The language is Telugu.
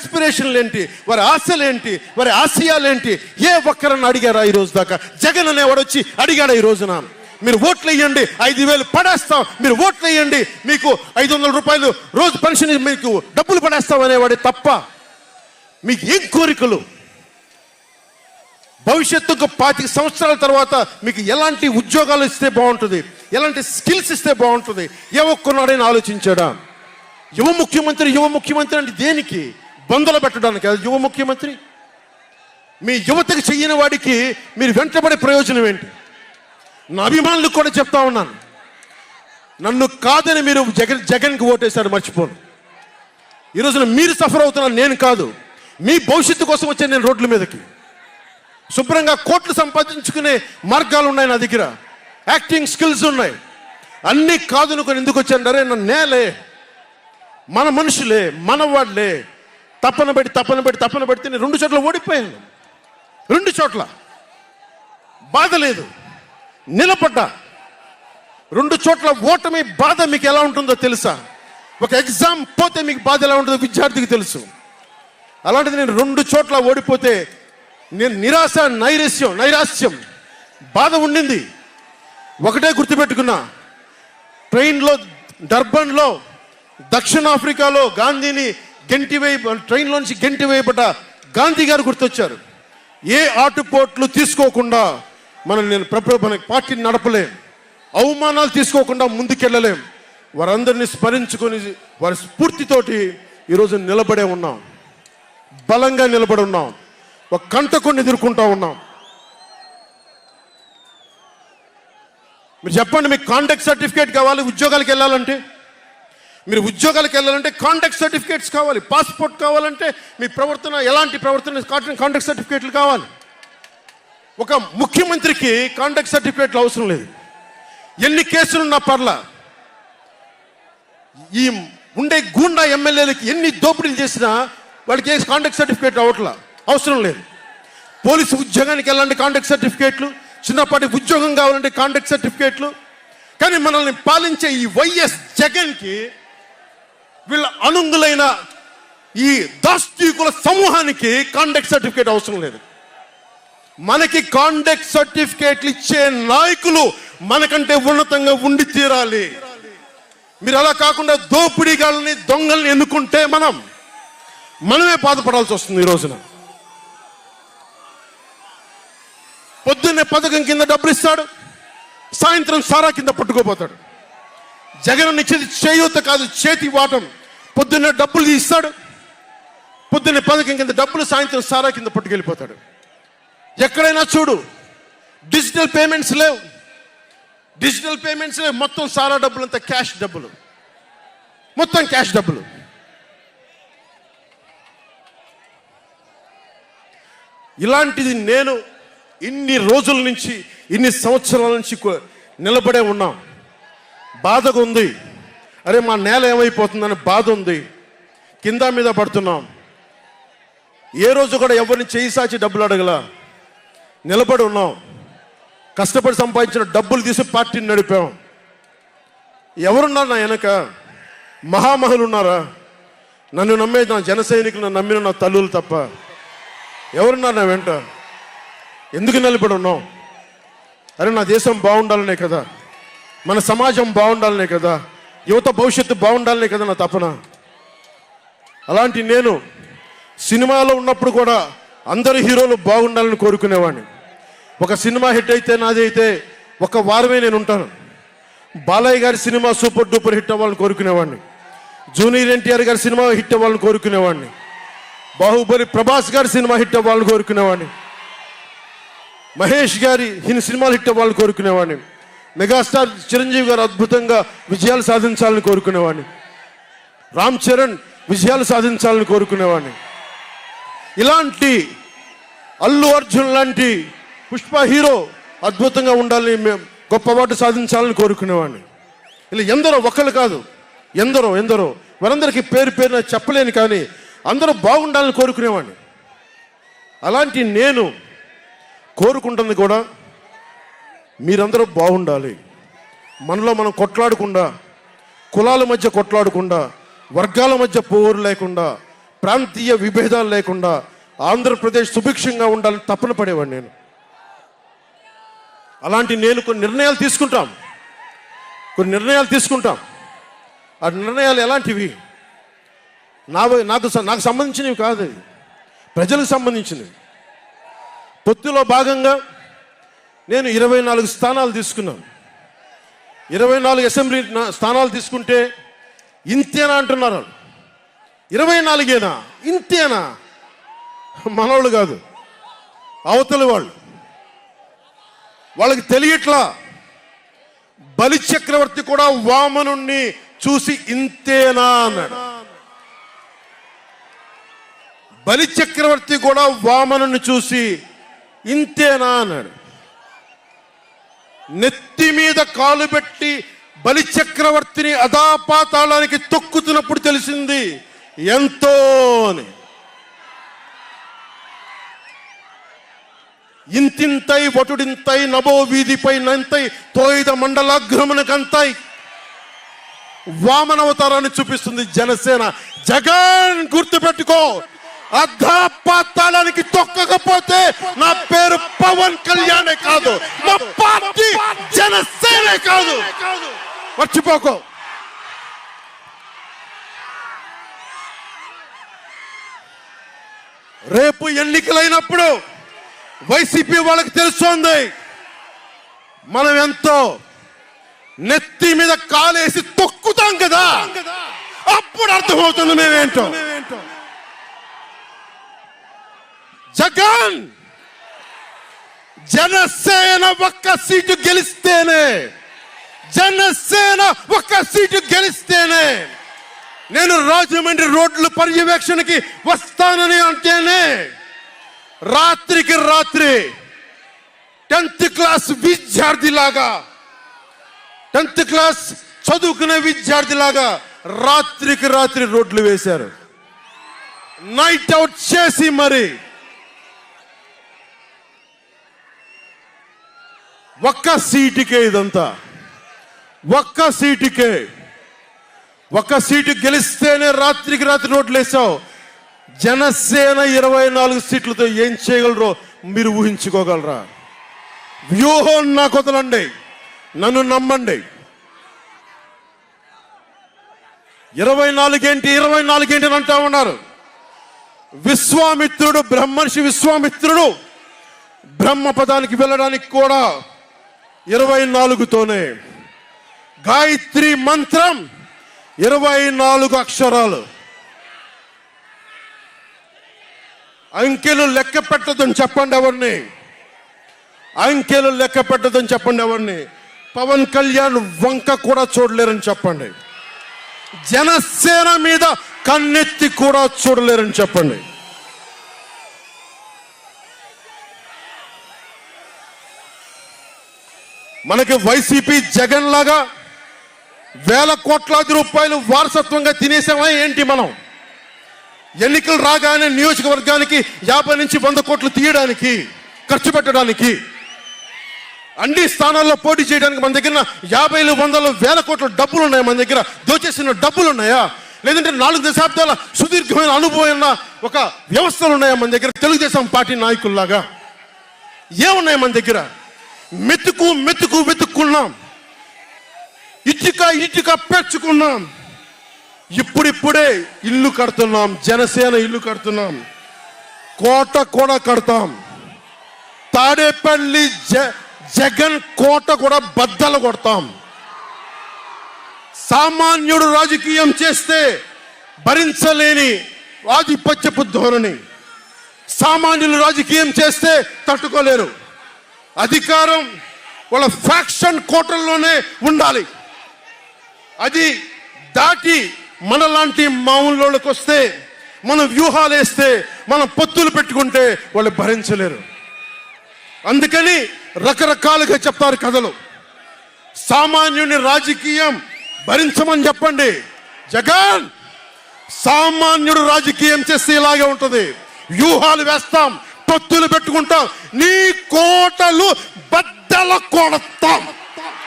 ఆస్పిరేషన్లు ఏంటి, వారి ఆశలు ఏంటి, వారి ఆశయాలు ఏంటి, ఏ ఒక్కరన్నా అడిగారా ఈ రోజు దాకా? జగన్ అనేవాడు వచ్చి అడిగాడా ఈ రోజున? మీరు ఓట్లు వేయండి, 5,000 పడేస్తాం, మీరు ఓట్లు వేయండి, మీకు 500 రూపాయలు రోజు పెన్షన్, మీకు డబ్బులు పడేస్తాం అనేవాడే తప్ప మీకు ఏం కోరికలు? భవిష్యత్తుకు 25 సంవత్సరాల తర్వాత మీకు ఎలాంటి ఉద్యోగాలు ఇస్తే బాగుంటుంది, ఎలాంటి స్కిల్స్ ఇస్తే బాగుంటుంది, ఏ ఒక్కనాడైనా ఆలోచించాడా? యువ ముఖ్యమంత్రి అంటే దేనికి? బంధులు పెట్టడానికి యువ ముఖ్యమంత్రి? మీ యువతకు చెయ్యని వాడికి మీరు వెంటబడే ప్రయోజనం ఏంటి? నా అభిమానులకు కూడా చెప్తా ఉన్నాను, నన్ను కాదని మీరు జగన్కి ఓటేశారు మర్చిపోను. ఈ రోజున మీరు సఫర్ అవుతున్నారు, నేను కాదు. మీ భవిష్యత్తు కోసం వచ్చాను నేను రోడ్ల మీదకి. శుభ్రంగా కోట్లు సంపాదించుకునే మార్గాలు ఉన్నాయి నా దగ్గర, యాక్టింగ్ స్కిల్స్ ఉన్నాయి. అన్నీ కాదనుకొని ఎందుకు వచ్చాను? అరే నా నేలే, మన మనుషులే, మన వాళ్ళే, తప్పన పెడితే నేను 2 చోట్ల ఓడిపోయాను. 2 చోట్ల బాధ లేదు, నిలబడ్డా. 2 చోట్ల ఓటమి బాధ మీకు ఎలా ఉంటుందో తెలుసా? ఒక ఎగ్జామ్ పోతే మీకు బాధ ఎలా ఉంటుందో విద్యార్థికి తెలుసు. అలాంటిది నేను 2 చోట్ల ఓడిపోతే నేను నిరాశ, నైరాశ్యం, బాధ ఉండింది. ఒకటే గుర్తుపెట్టుకున్నా, ట్రైన్లో డర్బన్లో దక్షిణాఫ్రికాలో గాంధీని ట్రైన్లోంచి గెంటి వేయబడ్డ గాంధీ గారు గుర్తొచ్చారు. ఏ ఆటుపోట్లు తీసుకోకుండా మన పార్టీని నడపలేం, అవమానాలు తీసుకోకుండా ముందుకెళ్ళలేం. వారందరినీ స్మరించుకొని వారి స్ఫూర్తితోటి ఈరోజు నిలబడే ఉన్నాం, బలంగా నిలబడి ఉన్నాం, ఒక కంటకుని ఎదుర్కొంటా ఉన్నాం. మీరు చెప్పండి, మీకు కాంటాక్ట్ సర్టిఫికేట్ కావాలి ఉద్యోగాలకు వెళ్ళాలంటే? మీరు ఉద్యోగాలకు వెళ్ళాలంటే కాంటాక్ట్ సర్టిఫికేట్స్ కావాలి, పాస్పోర్ట్ కావాలంటే మీ ప్రవర్తన ఎలాంటి ప్రవర్తన కాంటాక్ట్ సర్టిఫికేట్లు కావాలి. ఒక ముఖ్యమంత్రికి కాంటాక్ట్ సర్టిఫికేట్లు అవసరం లేదు. ఎన్ని కేసులున్నా పర్లా, ఈ ఉండే గూండా ఎమ్మెల్యేలకి ఎన్ని దోపిడీలు చేసినా వాళ్ళకి కాంటాక్ట్ సర్టిఫికేట్ అవసరం లేదు. పోలీసు ఉద్యోగానికి వెళ్ళాలంటే కాంటాక్ట్ సర్టిఫికేట్లు, చిన్నపాటి ఉద్యోగం కావాలంటే కాంటాక్ట్ సర్టిఫికేట్లు. కానీ మనల్ని పాలించే ఈ వైఎస్ జగన్కి, వీళ్ళ అనుంగులైన ఈ దాష్టీకుల సమూహానికి కాంటాక్ట్ సర్టిఫికేట్ అవసరం లేదు. మనకి కాంటాక్ట్ సర్టిఫికేట్లు ఇచ్చే నాయకులు మనకంటే ఉన్నతంగా ఉండి తీరాలి. మీరు అలా కాకుండా దోపిడీగాళ్ళని, దొంగల్ని ఎన్నుకుంటే మనమే బాధపడాల్సి వస్తుంది. ఈ రోజున పొద్దున్నే పథకం కింద డబ్బులు ఇస్తాడు, సాయంత్రం సారా కింద పట్టుకోపోతాడు. జగన్ ఇచ్చేది చేయూత కాదు, చేతి వాటం. పొద్దున్నే డబ్బులు ఇస్తాడు, పొద్దున్నే పథకం కింద డబ్బులు, సాయంత్రం సారా కింద పట్టుకెళ్ళిపోతాడు. ఎక్కడైనా చూడు, డిజిటల్ పేమెంట్స్ లేవు, మొత్తం సారా డబ్బులు అంతా క్యాష్ డబ్బులు, మొత్తం క్యాష్ డబ్బులు. ఇలాంటిది నేను ఇన్ని రోజుల నుంచి, ఇన్ని సంవత్సరాల నుంచి నిలబడే ఉన్నాం. బాధగా ఉంది, అరే మా నేల ఏమైపోతుందని బాధ ఉంది. కింద మీద పడుతున్నాం. ఏ రోజు కూడా ఎవరిని చేయి సాచి డబ్బులు అడగలా, నిలబడి ఉన్నాం. కష్టపడి సంపాదించిన డబ్బులు తీసి పార్టీని నడిపాం. ఎవరున్నారు నా వెనక? మహామహులు ఉన్నారా? నన్ను నమ్మే నా జన సైనికులు, నమ్మిన నా తల్లులు తప్ప ఎవరున్నారు నా వెంట? ఎందుకు నిలబడి ఉన్నాం? అరే నా దేశం బాగుండాలనే కదా, మన సమాజం బాగుండాలనే కదా, యువత భవిష్యత్తు బాగుండాలనే కదా నా తపన. అలాంటి నేను సినిమాలో ఉన్నప్పుడు కూడా అందరు హీరోలు బాగుండాలని కోరుకునేవాడిని. ఒక సినిమా హిట్ అయితే, నాది అయితే 1 వారమే నేను ఉంటాను. బాలయ్య గారి సినిమా సూపర్ డూపర్ హిట్ అవ్వాలని కోరుకునేవాడిని. జూనియర్ ఎన్టీఆర్ గారి సినిమా హిట్ అవ్వాలని కోరుకునేవాడిని. బాహుబలి ప్రభాస్ గారి సినిమా హిట్ అవ్వాలని కోరుకునేవాడిని. మహేష్ గారి సినిమాలు హిట్ అవ్వాలని కోరుకునేవాడిని. మెగాస్టార్ చిరంజీవి గారు అద్భుతంగా విజయాలు సాధించాలని కోరుకునేవాడిని. రామ్ చరణ్ విజయాలు సాధించాలని కోరుకునేవాడిని. ఇలాంటి అల్లు అర్జున్ లాంటి పుష్ప హీరో అద్భుతంగా ఉండాలని, గొప్ప అవార్డు సాధించాలని కోరుకునేవాడిని. ఇలా ఎందరో, ఒకళ్ళు కాదు, ఎందరో వారందరికీ పేరున చెప్పలేను, కానీ అందరూ బాగుండాలని కోరుకునేవాడిని. అలాంటి నేను కోరుకుంటుంది కూడా మీరందరూ బాగుండాలి. మనలో మనం కొట్లాడకుండా, కులాల మధ్య కొట్లాడకుండా, వర్గాల మధ్య పోరు లేకుండా, ప్రాంతీయ విభేదాలు లేకుండా ఆంధ్రప్రదేశ్ సుభిక్షంగా ఉండాలని తపన పడేవాడు నేను. అలాంటి నేను కొన్ని నిర్ణయాలు తీసుకుంటాం. ఆ నిర్ణయాలు ఎలాంటివి? నాకు సంబంధించినవి కాదు, ప్రజలకు సంబంధించినవి. పొత్తులో భాగంగా నేను 24 స్థానాలు తీసుకున్నాను. 24 అసెంబ్లీ స్థానాలు తీసుకుంటే ఇంతేనా అంటున్నారు. 24ఏనా? ఇంతేనా? మనోళ్ళు కాదు, అవతలి వాళ్ళకి తెలియట్లా. బలి చక్రవర్తి కూడా వామనుణ్ణి చూసి ఇంతేనా అన్నాడు. బలి చక్రవర్తి కూడా వామనుని చూసి ఇంతేనా అన్నాడు. నెత్తి మీద కాలు పెట్టి బలి చక్రవర్తిని అధాపాతాళానికి తొక్కుతున్నప్పుడు తెలిసింది ఎంతో అని. ఇంతింతై వటుడింతై నభో వీధిపై నంతై తోయిద మండలాగ్రమునకంతై వామనవతారాన్ని చూపిస్తుంది జనసేన. జగన్ గుర్తుపెట్టుకో, అధాపాతాళానికి తొక్కకపోతే నా పేరు పవన్ కళ్యాణే కాదు, మా పార్టీ జనసేనే కాదు, మర్చిపోకో. రేపు ఎన్నికలైనప్పుడు వైసీపీ వాళ్ళకి తెలుస్తోంది మనం ఎంతో. నెత్తి మీద కాలేసి తొక్కుతాం కదా, అప్పుడు అర్థమవుతుంది మేమేంటో. జగన్ జనసేన ఒక్క సీటు గెలిస్తేనే నేను రాజమండ్రి రోడ్ల పర్యవేక్షణకి వస్తానని అంటేనే రాత్రికి రాత్రి 10th క్లాస్ విద్యార్థిలాగా, 10th క్లాస్ చదువుకునే విద్యార్థిలాగా రాత్రికి రాత్రి రోడ్లు వేశారు. నైట్ అవుట్ చేసి మరి ఒక్క సీటుకే ఇదంతా. ఒక్క సీటు గెలిస్తేనే రాత్రికి రాత్రి రోడ్లు వేసావు. జనసేన 24 సీట్లతో ఏం చేయగలరో మీరు ఊహించుకోగలరా? వ్యూహం నాకు వదలండి, నన్ను నమ్మండి. 24 ఏంటి అని అంటా ఉన్నారు. బ్రహ్మర్షి విశ్వామిత్రుడు బ్రహ్మపదానికి వెళ్ళడానికి కూడా 24తోనే. గాయత్రి మంత్రం 24 అక్షరాలు. అంకెలు లెక్క పెట్టదని చెప్పండి ఎవరిని. పవన్ కళ్యాణ్ వంక కూడా చూడలేరని చెప్పండి. జనసేన మీద కన్నెత్తి కూడా చూడలేరని చెప్పండి. మనకి వైసీపీ జగన్ లాగా వేల కోట్లాది రూపాయలు వారసత్వంగా తినేసామా ఏంటి? మనం ఎన్నికలు రాగానే నియోజకవర్గానికి 50 నుంచి 100 కోట్లు తీయడానికి, ఖర్చు పెట్టడానికి, అన్ని స్థానాల్లో పోటీ చేయడానికి మన దగ్గర 50, 100, 1000 కోట్ల డబ్బులు ఉన్నాయి. మన దగ్గర దోచేసిన డబ్బులు ఉన్నాయా? లేదంటే 4 దశాబ్దాల సుదీర్ఘమైన అనుభవం ఉన్న ఒక వ్యవస్థలు ఉన్నాయా మన దగ్గర? తెలుగుదేశం పార్టీ నాయకుల్లాగా ఏమున్నాయి మన దగ్గర? వెతుక్కున్నాం, ఇటుక పెంచుకున్నాం. ఇప్పుడిప్పుడే ఇల్లు కడుతున్నాం, జనసేన ఇల్లు కడుతున్నాం, కోట కూడా కడతాం. తాడేపల్లి జగన్ కోట కూడా బద్దలు కొడతాం. సామాన్యుడు రాజకీయం చేస్తే భరించలేని ఆధిపత్యపు ధోరణి, సామాన్యులు రాజకీయం చేస్తే తట్టుకోలేరు. అధికారం వాళ్ళ ఫ్యాక్షన్ కోటల్లోనే ఉండాలి. అది దాటి మనలాంటి మామూలులోకి వస్తే, మనం వ్యూహాలు వేస్తే, మనం పొత్తులు పెట్టుకుంటే వాళ్ళు భరించలేరు. అందుకని రకరకాలుగా చెప్తారు కథలు. సామాన్యుని రాజకీయం భరించమని చెప్పండి. జగన్ సామాన్యుడు రాజకీయం చేస్తే ఇలాగే ఉంటుంది. వ్యూహాలు వేస్తాం, పొత్తులు పెట్టుకుంటాం, నీ కోటలు బద్దల కొడతాం.